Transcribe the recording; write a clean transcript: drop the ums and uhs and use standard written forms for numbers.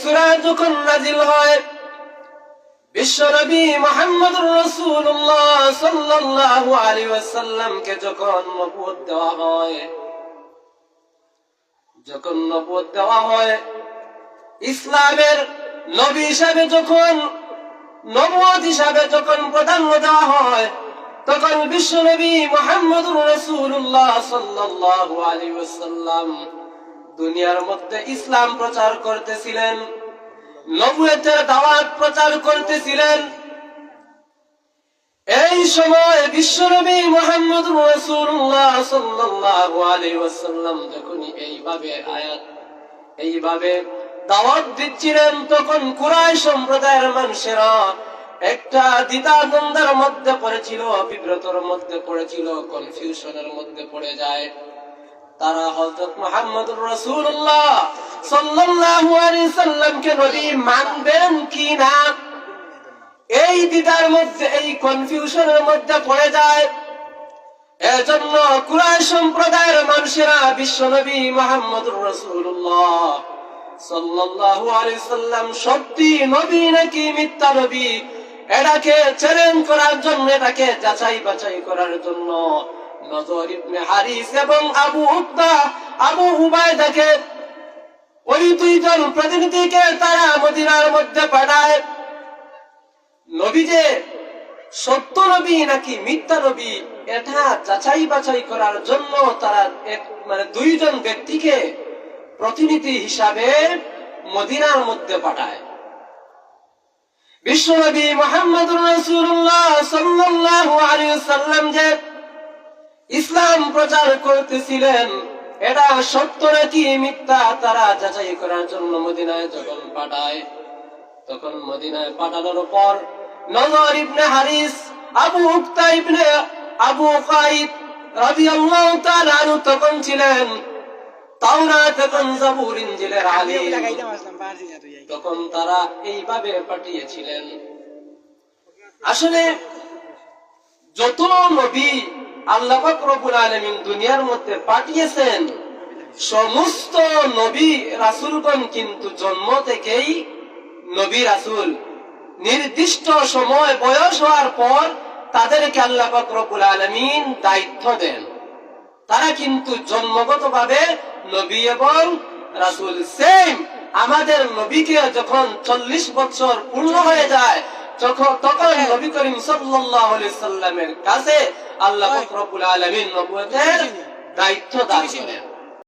সূরা যখন নাযিল হয়, বিশ্বনবী মুহাম্মদুর রাসূলুল্লাহ সাল্লাল্লাহু আলাইহি ওয়াসাল্লামকে যখন নবুয়ত দেওয়া হয়, ইসলামের নবী হিসাবে যখন নবুয়ত হিসাবে যখন প্রাধান্য দেওয়া হয়, তখন বিশ্বনবী মুহাম্মদুর রাসূলুল্লাহ সাল্লাল্লাহু আলাইহি ওয়াসাল্লাম দুনিয়ার মধ্যে ইসলাম প্রচার করতেছিলেন, নবুয়তের দাওয়াত প্রচার করতেছিলেন। এই সময় বিশ্বনবী মুহাম্মদুর রাসূলুল্লাহ সাল্লাল্লাহু আলাইহি ওয়াসাল্লাম যখন এইভাবে দাওয়াত দিচ্ছিলেন, তখন কুরাইশ সম্প্রদায়ের মানুষেরা একটা দ্বিধাদ্বন্দ্বের মধ্যে পড়েছিল, বিব্রতর মধ্যে পড়েছিল, কনফিউশনের মধ্যে পড়ে যায়। তারা হযরত মুহাম্মদুর রাসূলুল্লাহ সাল্লাল্লাহু আলাইহি সাল্লামকে নবী মানবেন কি না, এই দ্বিধার মধ্যে, এই কনফিউশনের মধ্যে পড়ে যায়। এজন্য কুরাইশ সম্প্রদায়ের মানুষেরা বিশ্বনবী মুহাম্মদুর রাসূলুল্লাহ সাল্লাল্লাহু আলাইহি সাল্লাম সত্যি নবী নাকি মিথ্যা নবী, এটাকে চ্যালেঞ্জ করার জন্য, এটাকে যাচাই বাছাই করার জন্য নজর ইবনে হারিস এবং আবু উবাইদাকে, ওই দুইজন প্রতিনিধিকে তারা মদিনার মধ্যে পাঠায়। নবী যে সত্য নবী নাকি মিথ্যা নবী, এটা যাচাই বাছাই করার জন্য তারা দুইজন ব্যক্তিকে প্রতিনিধি হিসাবে মদিনার মধ্যে পাঠায়। বিশ্বনবী মুহাম্মদুর রাসূলুল্লাহ সাল্লাল্লাহু আলাইহি ওয়াসাল্লাম যে ইসলাম প্রচার করতেছিলেন, এটা সত্য নাকি মিথ্যা, তারা যাচাই করার জন্য মদিনায় যখন পাঠায়, তখন মদিনায় পাঠানোর পর নজর ইবনে হারিস, আবু উকতা ইবনে আবু কাইদ রাদিয়াল্লাহু তাআলা আনহু তখন ছিলেন তাওরাত এবং জাবুর ইনজিলের আলিম। তখন তারা এইভাবে পাঠিয়েছিলেন। আসলে যত নবী আল্লাহ পাক রব্বুল আলামিন দুনিয়ার মধ্যে পাঠিয়েছেন, সমস্ত নবী রাসূলগণ কিন্তু জন্ম থেকেই নবী রাসূল। নির্দিষ্ট সময় বয়স হওয়ার পর তাদেরকে আল্লাহ পাক রব্বুল আলামিন দায়িত্ব দেন। তারা কিন্তু জন্মগতভাবে নবী এবং রাসূল। সেম আমাদের নবীকে যখন 40 বছর পূর্ণ হয়ে যায়, তখন নবী করিম সাল্লাল্লাহু আলাইহি সাল্লামের কাছে আল্লাহ পাক রব্বুল আলামিন নবুয়তের দায়িত্ব দান করেন।